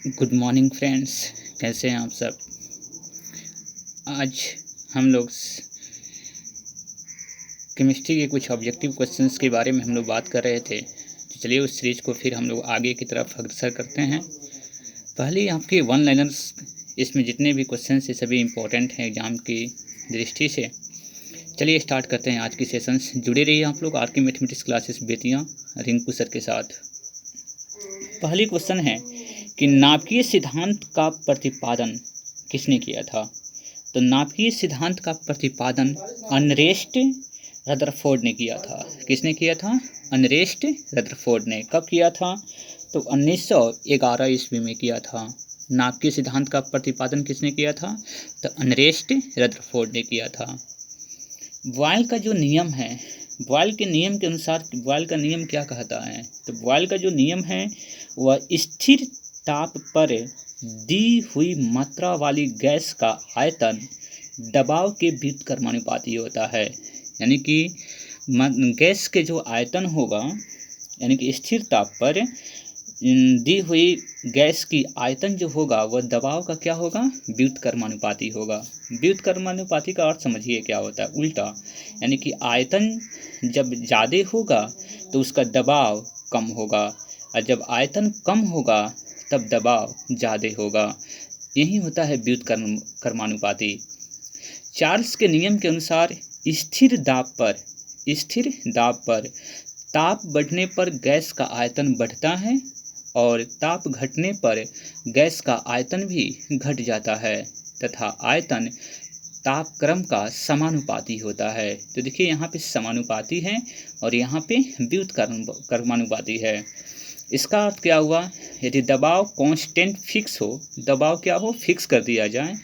Good morning friends. कैसे हैं आप सब। आज हम लोग केमिस्ट्री के कुछ ऑब्जेक्टिव क्वेश्चंस के बारे में हम लोग बात कर रहे थे। तो चलिए उस सीरीज को फिर हम लोग आगे की तरफ अग्रसर करते हैं। पहले आपके वन लाइनर्स, इसमें जितने भी क्वेश्चंस हैं सभी इम्पोर्टेंट हैं एग्ज़ाम की दृष्टि से। चलिए स्टार्ट करते हैं आज की सेशंस। जुड़े रहिए आप लोग आर के mathematics classes Bettiah Rinku sir के साथ। पहली क्वेश्चन है कि नाभिकीय सिद्धांत का प्रतिपादन किसने किया था। तो नाभिकीय सिद्धांत का प्रतिपादन अर्नेस्ट रदरफोर्ड ने किया था। किसने किया था? अर्नेस्ट रदरफोर्ड ने। कब किया था? तो 1911 ईस्वी में किया था। नाभिकीय सिद्धांत का प्रतिपादन किसने किया था? तो अर्नेस्ट रदरफोर्ड ने किया था। बॉयल का जो नियम है, बॉयल के नियम के अनुसार बॉयल का नियम क्या कहता है? तो बॉयल का जो नियम है वह स्थिर ताप पर दी हुई मात्रा वाली गैस का आयतन दबाव के व्युत्क्रमानुपाती होता है। यानी कि गैस के जो आयतन होगा, यानी कि स्थिर ताप पर दी हुई गैस की आयतन जो होगा वह दबाव का क्या होगा? व्युत्क्रमानुपाती होगा। व्युत्क्रमानुपाती का अर्थ समझिए क्या होता है? उल्टा, यानी कि आयतन जब ज़्यादा होगा तो उसका दबाव कम होगा, और जब आयतन कम होगा तब दबाव ज़्यादा होगा। यही होता है व्युत्क्रमानुपाती। चार्ल्स के नियम के अनुसार स्थिर दाब पर ताप बढ़ने पर गैस का आयतन बढ़ता है और ताप घटने पर गैस का आयतन भी घट जाता है तथा आयतन तापक्रम का समानुपाती होता है। तो देखिए यहाँ पे समानुपाती है और यहाँ पे व्युत्क्रमानुपाती है। इसका अर्थ क्या हुआ? यदि दबाव कांस्टेंट फिक्स हो, दबाव क्या हो? फिक्स कर दिया जाए,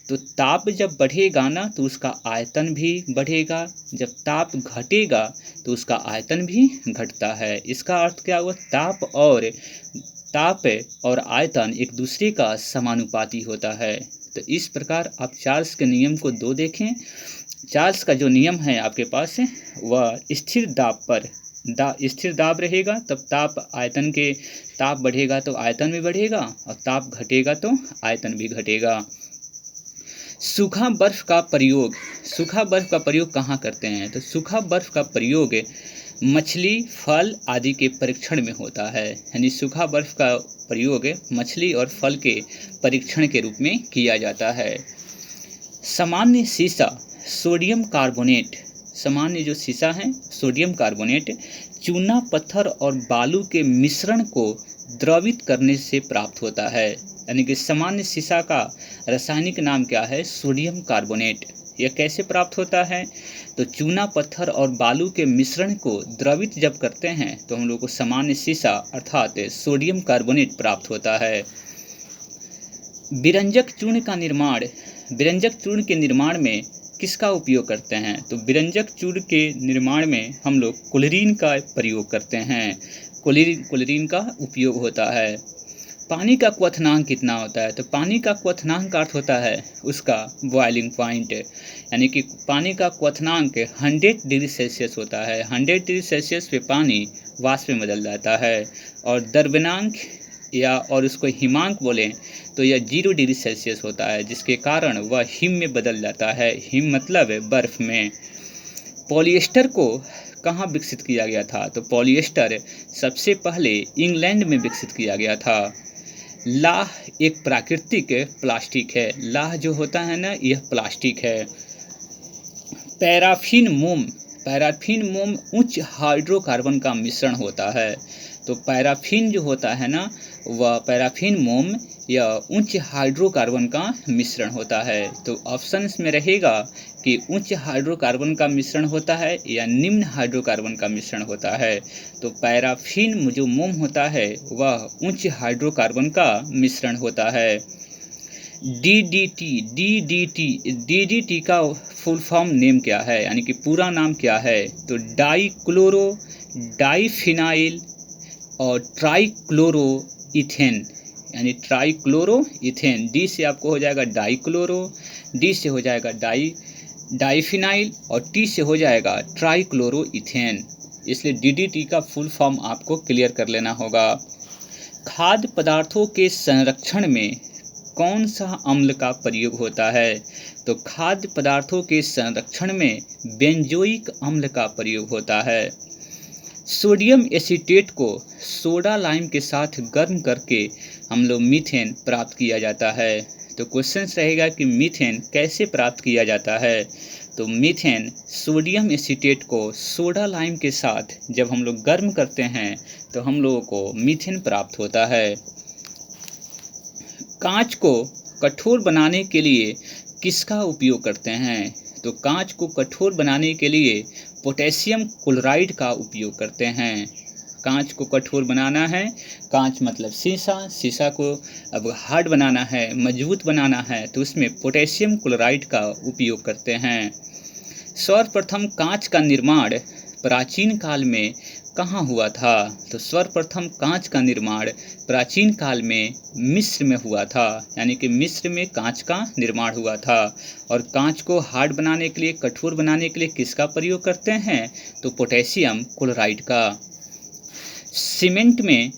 तो ताप जब बढ़ेगा ना तो उसका आयतन भी बढ़ेगा, जब ताप घटेगा तो उसका आयतन भी घटता है। इसका अर्थ क्या हुआ? ताप और आयतन एक दूसरे का समानुपाती होता है। तो इस प्रकार आप चार्ल्स के नियम को दो देखें। चार्ल्स का जो नियम है आपके पास वह स्थिर दाब रहेगा तब ताप बढ़ेगा तो आयतन भी बढ़ेगा और ताप घटेगा तो आयतन भी घटेगा। सूखा बर्फ का प्रयोग कहाँ करते हैं? तो सूखा बर्फ का प्रयोग मछली, फल आदि के परीक्षण में होता है। यानी सूखा बर्फ का प्रयोग मछली और फल के परीक्षण के रूप में किया जाता है। सामान्य शीशा सोडियम कार्बोनेट, सामान्य जो शीशा है सोडियम कार्बोनेट चूना, पत्थर और बालू के मिश्रण को द्रवित करने से प्राप्त होता है। यानी कि सामान्य शीशा का रासायनिक नाम क्या है? Sodium carbonate. यह कैसे प्राप्त होता है? तो चूना, पत्थर और बालू के मिश्रण को द्रवित जब करते हैं तो हम लोग को सामान्य शीशा अर्थात सोडियम कार्बोनेट प्राप्त होता है। विरंजक चूर्ण के निर्माण में किसका उपयोग करते हैं? तो विरंजक चूर्ण के निर्माण में हम लोग क्लोरीन का प्रयोग करते हैं। क्लोरीन का उपयोग होता है। पानी का क्वथनांक कितना होता है? तो पानी का क्वथनांक का अर्थ होता है उसका बॉइलिंग पॉइंट। यानी कि पानी का क्वथनांक 100 डिग्री सेल्सियस होता है। 100 डिग्री सेल्सियस पे पानी वाष्प में बदल जाता है। और द्रव्यनांक और उसको हिमांक बोलें तो यह 0 डिग्री सेल्सियस होता है, जिसके कारण वह हिम में बदल जाता है। हिम मतलब बर्फ में। पॉलिएस्टर को कहाँ विकसित किया गया था? तो पॉलिएस्टर सबसे पहले इंग्लैंड में विकसित किया गया था। लाह एक प्राकृतिक प्लास्टिक है। लाह जो होता है ना, यह प्लास्टिक है। पैराफिन मोम उच्च हाइड्रोकार्बन का मिश्रण होता है। तो पैराफिन जो होता है ना, वह पैराफिन मोम यह उच्च हाइड्रोकार्बन का मिश्रण होता है। तो ऑप्शंस में रहेगा कि उच्च हाइड्रोकार्बन का मिश्रण होता है या निम्न हाइड्रोकार्बन का मिश्रण होता है। तो पैराफिन जो मोम होता है वह उच्च हाइड्रोकार्बन का मिश्रण होता है। डीडीटी का फुल फॉर्म नेम क्या है? यानी कि पूरा नाम क्या है? तो डाइफिनाइल और ट्राइक्लोरोइथेन, यानी ट्राइक्लोरोइथेन। डी से आपको हो जाएगा डाइक्लोरो, डी से हो जाएगा डाइफिनाइल और टी से हो जाएगा ट्राइक्लोरोइथेन। इसलिए डीडीटी का फुल फॉर्म आपको क्लियर कर लेना होगा। खाद्य पदार्थों के संरक्षण में कौन सा अम्ल का प्रयोग होता है? तो खाद्य पदार्थों के संरक्षण में बेंजोइक अम्ल का प्रयोग होता है। सोडियम एसीटेट को सोडा लाइम के साथ गर्म करके हम लोग मीथेन प्राप्त किया जाता है। तो क्वेश्चन रहेगा कि मीथेन कैसे प्राप्त किया जाता है? तो मीथेन सोडियम एसीटेट को सोडा लाइम के साथ जब हम लोग गर्म करते हैं तो हम लोगों को मीथेन प्राप्त होता है। कांच को कठोर बनाने के लिए किसका उपयोग करते हैं? तो कांच को कठोर बनाने के लिए पोटेशियम क्लोराइड का उपयोग करते हैं। कांच को कठोर बनाना है, कांच मतलब शीशा, शीशा को अब हार्ड बनाना है, मजबूत बनाना है, तो उसमें पोटेशियम क्लोराइड का उपयोग करते हैं। सर्वप्रथम कांच का निर्माण प्राचीन काल में कहाँ हुआ था? तो सर्वप्रथम कांच का निर्माण प्राचीन काल में मिस्र में हुआ था, यानी कि मिस्र में कांच का निर्माण हुआ था। और कांच को हार्ड बनाने के लिए, कठोर बनाने के लिए किसका प्रयोग करते हैं? तो पोटेशियम क्लोराइड का। सीमेंट में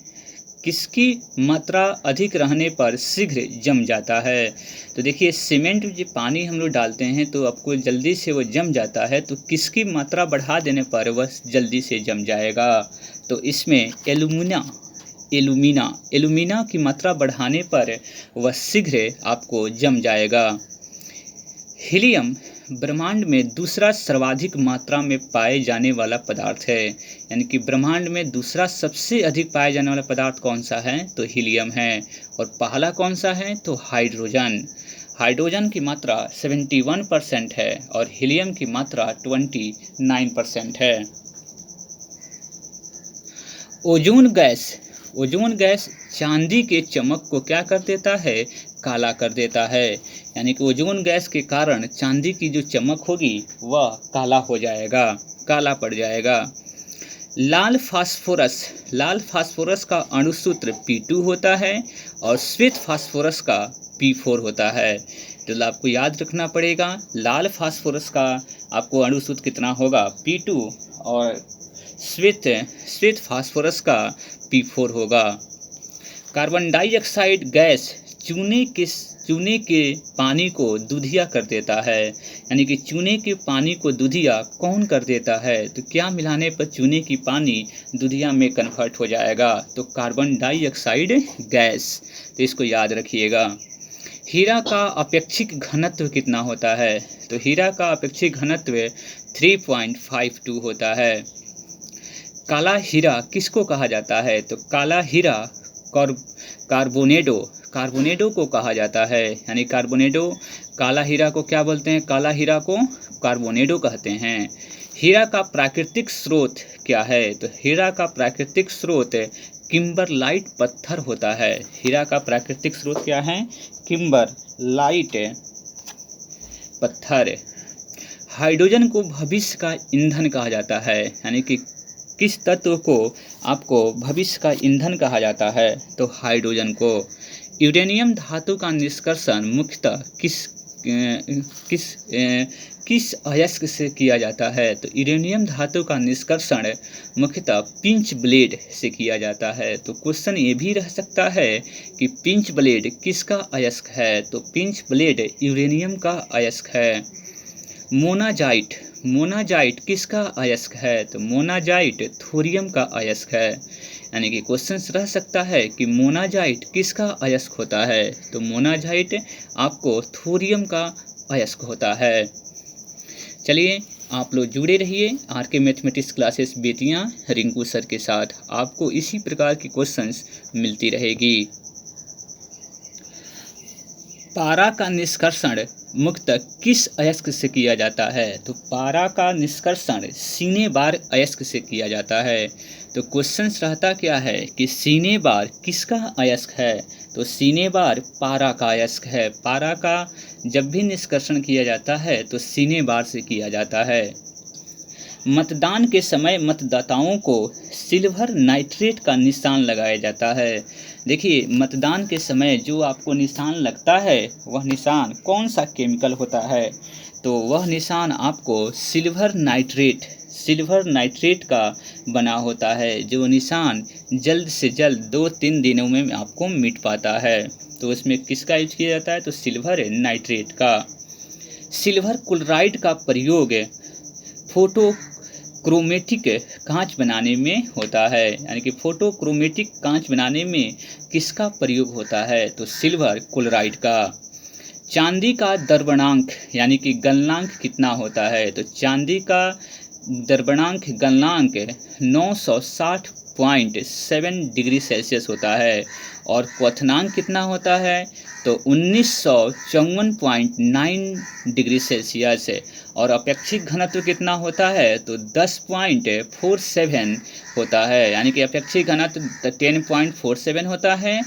किसकी मात्रा अधिक रहने पर शीघ्र जम जाता है? तो देखिए, सीमेंट में जो पानी हम लोग डालते हैं तो आपको जल्दी से वो जम जाता है, तो किसकी मात्रा बढ़ा देने पर वह जल्दी से जम जाएगा? तो इसमें एल्यूमिना की मात्रा बढ़ाने पर वह शीघ्र आपको जम जाएगा। हीलियम ब्रह्मांड में दूसरा सर्वाधिक मात्रा में पाए जाने वाला पदार्थ है, यानी कि ब्रह्मांड में दूसरा सबसे अधिक पाया जाने वाला पदार्थ कौन सा है? तो हीलियम है। और पहला कौन सा है? तो हाइड्रोजन। हाइड्रोजन की मात्रा 71% है और हीलियम की मात्रा 29% है। ओजोन गैस चांदी के चमक को क्या कर देता है? काला कर देता है, यानी कि ओजोन गैस के कारण चांदी की जो चमक होगी वह काला हो जाएगा, काला पड़ जाएगा। लाल फास्फोरस का अणुसूत्र P2 होता है और श्वेत फास्फोरस का P4 होता है। तो आपको याद रखना पड़ेगा, लाल फास्फोरस का आपको अणुसूत्र कितना होगा? P2 और श्वेत फास्फोरस का P4 होगा। कार्बन डाइऑक्साइड गैस चूने के पानी को दूधिया कर देता है, यानी कि चूने के पानी को दूधिया कौन कर देता है? तो क्या मिलाने पर चूने की पानी दूधिया में कन्वर्ट हो जाएगा? तो कार्बन डाइऑक्साइड गैस। तो इसको याद रखिएगा। हीरा का अपेक्षिक घनत्व कितना होता है? तो हीरा का अपेक्षिक घनत्व 3.52 होता है। काला हीरा किसको कहा जाता है? तो काला हीरा कार्बोनेडो को कहा जाता है, यानी कार्बोनेडो। काला हीरा को क्या बोलते हैं? काला हीरा को कार्बोनेडो कहते हैं। हीरा का प्राकृतिक स्रोत क्या है? तो हीरा का प्राकृतिक स्रोत किम्बरलाइट पत्थर होता है। हीरा का प्राकृतिक स्रोत क्या है? किम्बरलाइट पत्थर। हाइड्रोजन को भविष्य का ईंधन कहा जाता है, यानी कि किस तत्व को आपको भविष्य का ईंधन कहा जाता है? तो हाइड्रोजन को। यूरेनियम धातु का निष्कर्षण मुख्यतः किस अयस्क से किया जाता है? तो यूरेनियम धातु का निष्कर्षण मुख्यतः पिंच ब्लेड से किया जाता है। तो क्वेश्चन ये भी रह सकता है कि पिंच ब्लेड किसका अयस्क है? तो पिंच ब्लेड यूरेनियम का अयस्क है। मोनाजाइट किसका अयस्क है? तो मोनाजाइट थोरियम का अयस्क है, यानी कि क्वेश्चन रह सकता है कि मोनाजाइट किसका अयस्क होता है? तो मोनाजाइट आपको थोरियम का अयस्क होता है। चलिए, आप लोग जुड़े रहिए RK mathematics classes Bettiah Rinku sir के साथ, आपको इसी प्रकार की क्वेश्चंस मिलती रहेगी। पारा का निष्कर्षण मुख्यतः किस अयस्क से किया जाता है? तो पारा का निष्कर्षण सीने बार अयस्क से किया जाता है। तो क्वेश्चन रहता क्या है कि सीने बार किसका अयस्क है? तो सीने बार पारा का अयस्क है। पारा का जब भी निष्कर्षण किया जाता है तो सीने बार से किया जाता है। मतदान के समय मतदाताओं को सिल्वर नाइट्रेट का निशान लगाया जाता है। देखिए, मतदान के समय जो आपको निशान लगता है वह निशान कौन सा केमिकल होता है? तो वह निशान आपको सिल्वर नाइट्रेट का बना होता है। जो निशान जल्द से जल्द 2-3 दिनों में आपको मिट पाता है। तो उसमें किसका यूज किया जाता है? तो सिल्वर नाइट्रेट का। सिल्वर क्लोराइड का प्रयोग फोटो क्रोमेटिक कांच बनाने में होता है, यानी कि फोटो क्रोमेटिक कांच बनाने में किसका प्रयोग होता है? तो सिल्वर क्लोराइड का। चांदी का द्रव्यमांक यानी कि गलनांक कितना होता है? तो चांदी का द्रव्यमांक गलनांक 960.7 डिग्री सेल्सियस होता है। और क्वथनांक कितना होता है? तो 1954.9 डिग्री सेल्सियस। और अपेक्षिक घनत्व कितना होता है? तो 10.47 होता है, यानी कि अपेक्षिक घनत्व 10.47 होता है।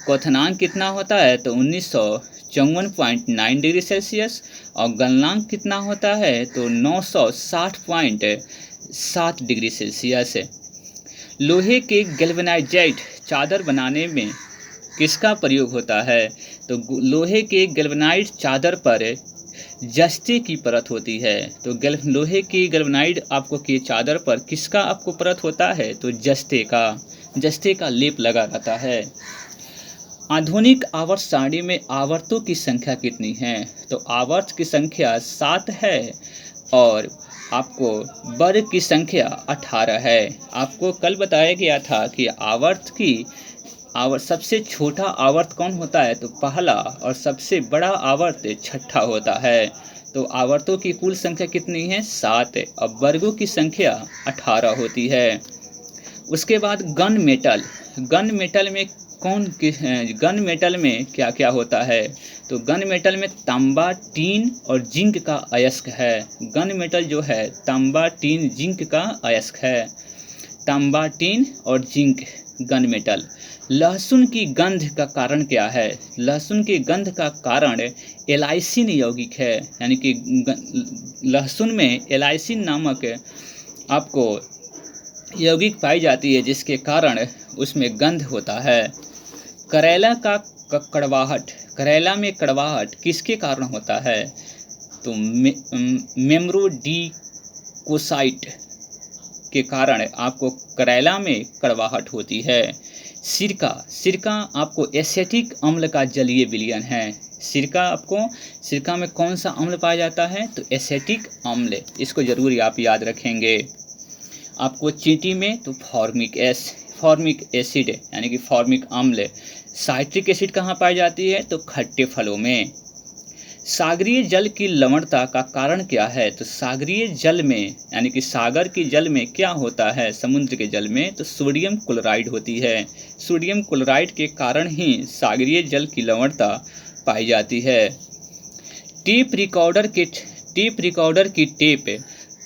क्वथनांक कितना होता है? तो 1954.9 डिग्री सेल्सियस। और गलनांक कितना होता है? तो 960.7 डिग्री सेल्सियस। लोहे के गैल्वेनाइज्ड चादर बनाने में किसका प्रयोग होता है? तो लोहे के गैल्वेनाइज्ड चादर पर जस्ते की परत होती है। तो लोहे की गैल्वेनाइज्ड आपको की चादर पर किसका आपको परत होता है? तो जस्ते का लेप लगा रहता है। आधुनिक आवर्त सारणी में आवर्तों की संख्या कितनी है? तो आवर्त की संख्या 7 है और आपको वर्ग की संख्या 18 है। आपको कल बताया गया था कि सबसे छोटा आवर्त कौन होता है? तो पहला। और सबसे बड़ा आवर्त छठा होता है। तो आवर्तों की कुल संख्या कितनी है? 7। और वर्गों की संख्या 18 होती है। उसके बाद गन मेटल में क्या क्या होता है? तो गन मेटल में तांबा, टीन और जिंक का अयस्क है। गन मेटल जो है तांबा, टीन, जिंक का अयस्क है। तांबा, टीन और जिंक गन मेटल। लहसुन की गंध का कारण क्या है? लहसुन की गंध का कारण एलाइसिन यौगिक है, यानी कि लहसुन में एलाइसिन नामक आपको यौगिक पाई जाती है, जिसके कारण उसमें गंध होता है। करेला में कड़वाहट किसके कारण होता है? तो मेम्ब्रोडिकोसाइट के कारण आपको करेला में कड़वाहट होती है। सिरका आपको एसिटिक अम्ल का जलीय विलयन है। सिरका में कौन सा अम्ल पाया जाता है? तो एसिटिक अम्ल। इसको जरूर आप याद रखेंगे। आपको चींटी में तो फॉर्मिक एसिड यानी कि फॉर्मिक अम्ल। साइट्रिक एसिड कहाँ पाई जाती है? तो खट्टे फलों में। सागरीय जल की लवणता का कारण क्या है? तो सागरीय जल में यानी कि सागर के जल में क्या होता है? समुद्र के जल में तो सोडियम क्लोराइड होती है। सोडियम क्लोराइड के कारण ही सागरीय जल की लवणता पाई जाती है। टेप रिकॉर्डर की टेप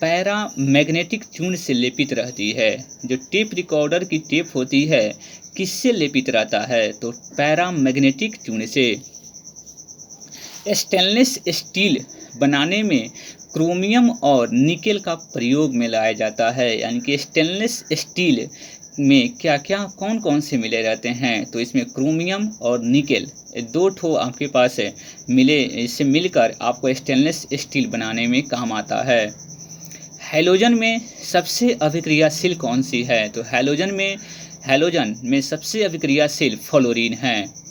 पैरामैग्नेटिक चूर्ण से लेपित रहती है। जो टेप रिकॉर्डर की टेप होती है किससे लेपित रहता है? तो पैरामैग्नेटिक चूर्ण से। स्टेनलेस स्टील बनाने में क्रोमियम और निकेल का प्रयोग में लाया जाता है, यानी कि स्टेनलेस स्टील में क्या क्या कौन से मिले रहते हैं? तो इसमें क्रोमियम और निकेल 2 ठो आपके पास इससे मिलकर आपको स्टेनलेस स्टील बनाने में काम आता है। हैलोजन में सबसे अभिक्रियाशील कौन सी है? तो हैलोजन में सबसे अभिक्रियाशील फ्लोरीन है।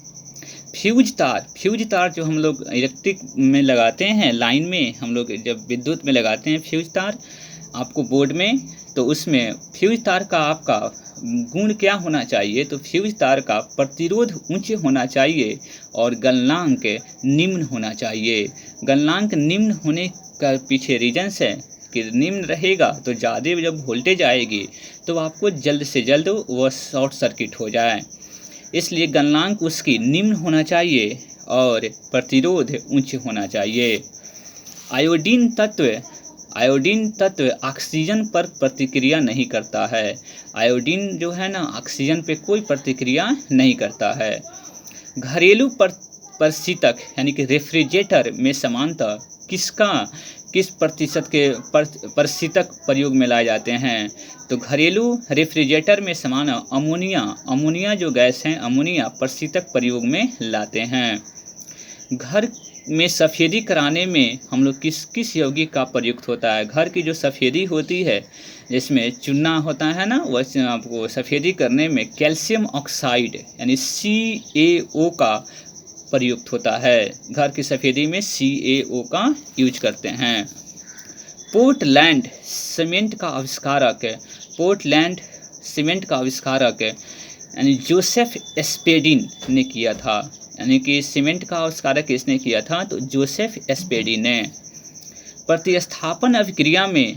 फ्यूज तार जो हम लोग इलेक्ट्रिक में लगाते हैं, लाइन में हम लोग जब विद्युत में लगाते हैं फ्यूज तार आपको बोर्ड में, तो उसमें फ्यूज तार का आपका गुण क्या होना चाहिए? तो फ्यूज तार का प्रतिरोध उच्च होना चाहिए और गलनांक निम्न होना चाहिए। गलनांक निम्न होने का पीछे रीजन्स है कि निम्न रहेगा तो ज़्यादा जब वोल्टेज आएगी तो आपको जल्द से जल्द वह शॉर्ट सर्किट हो जाए, इसलिए गलनांक उसकी निम्न होना चाहिए और प्रतिरोध उच्च होना चाहिए। आयोडीन तत्व ऑक्सीजन पर प्रतिक्रिया नहीं करता है। आयोडीन जो है ना ऑक्सीजन पे कोई प्रतिक्रिया नहीं करता है। घरेलू परिस्थितक यानी कि रेफ्रिजरेटर में सामान्यतः किस प्रतिशत के परिस्थितक प्रयोग में लाए जाते हैं? तो घरेलू रेफ्रिजरेटर में सामान्य अमोनिया जो गैस है, अमोनिया परिस्थितक प्रयोग में लाते हैं। घर में सफ़ेदी कराने में हम लोग किस किस यौगिक का प्रयुक्त होता है? घर की जो सफ़ेदी होती है, जिसमें चूना होता है ना, वह आपको सफ़ेदी करने में कैल्शियम ऑक्साइड यानी CaO का प्रयुक्त होता है। घर की सफ़ेदी में CaO का यूज करते हैं। पोर्टलैंड सीमेंट का आविष्कारक यानी जोसेफ एस्पेडिन ने किया था। यानी कि सीमेंट का आविष्कारक किसने किया था? तो जोसेफ एस्पेडिन ने। प्रतिस्थापन अभिक्रिया में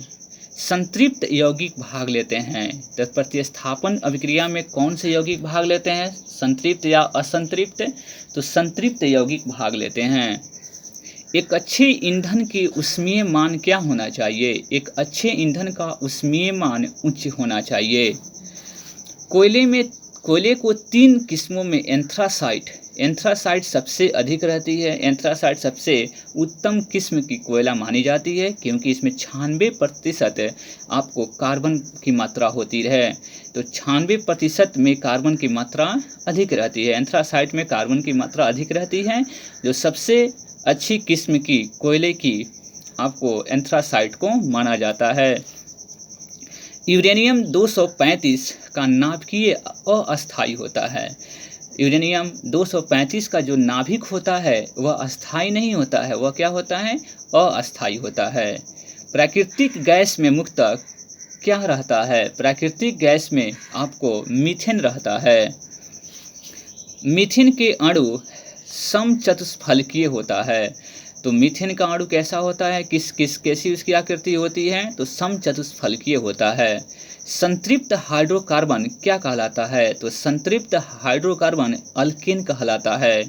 संतृप्त यौगिक भाग लेते हैं। तो प्रतिस्थापन अभिक्रिया में कौन से यौगिक भाग लेते हैं? संतृप्त या असंतृप्त? तो संतृप्त यौगिक भाग लेते हैं। एक अच्छे ईंधन के ऊष्मीय मान क्या होना चाहिए? एक अच्छे ईंधन का ऊष्मीय मान उच्च होना चाहिए। कोयले को 3 किस्मों में एंथ्रासाइट सबसे अधिक रहती है। एंथ्रासाइट सबसे उत्तम किस्म की कोयला मानी जाती है, क्योंकि इसमें 96% आपको कार्बन की मात्रा होती है। तो 96% में कार्बन की मात्रा अधिक रहती है। एंथ्रासाइट में कार्बन की मात्रा अधिक रहती है। जो सबसे अच्छी किस्म की कोयले की आपको एंथ्रासाइट को माना जाता है। यूरेनियम 235 का नाभिकीय अस्थायी होता है। यूरेनियम 235 का जो नाभिक होता है वह अस्थायी नहीं होता है। वह क्या होता है? अस्थायी होता है। प्राकृतिक गैस में मुख्यतः क्या रहता है? प्राकृतिक गैस में आपको मीथेन रहता है। मीथेन के अणु समचतुष्फलकीय होता है। तो मीथेन का अणु कैसा होता है? कैसी उसकी आकृति होती है? तो समचतुष्फलकीय होता है। संतृप्त हाइड्रोकार्बन क्या कहलाता है? तो संतृप्त हाइड्रोकार्बन अल्केन कहलाता है।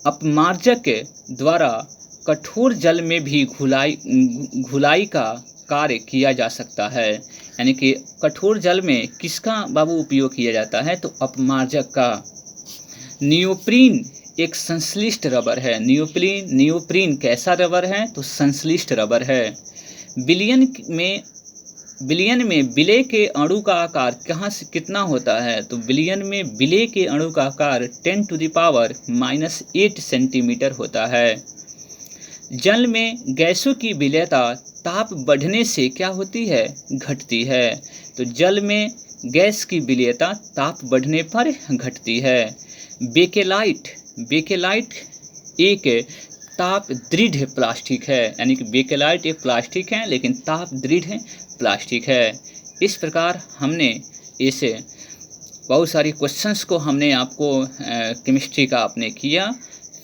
अपमार्जक के द्वारा कठोर जल में भी घुलाई का कार्य किया जा सकता है। यानी कि कठोर जल में किसका बाबू उपयोग किया जाता है? तो अपमार्जक का। नियोप्रीन एक संश्लिष्ट रबर है। नियोप्रीन कैसा रबर है? तो संश्लिष्ट रबर है। बिलियन में विलेय के अणु का आकार कहाँ से कितना होता है? तो बिलियन में विलेय के अणु का आकार 10⁻⁻8 सेंटीमीटर होता है। जल में गैसों की विलेयता ताप बढ़ने से क्या होती है? घटती है। तो जल में गैस की विलेयता ताप बढ़ने पर घटती है। बेकेलाइट एक ताप दृढ़ प्लास्टिक है। यानी कि बेकेलाइट एक प्लास्टिक है, लेकिन ताप दृढ़ प्लास्टिक है। इस प्रकार हमने इस बहुत सारी क्वेश्चंस को हमने आपको केमिस्ट्री का आपने किया।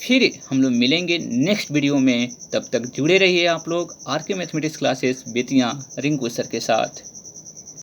फिर हम लोग मिलेंगे नेक्स्ट वीडियो में। तब तक जुड़े रहिए आप लोग आर के mathematics classes Bettiah Rinku sir के साथ।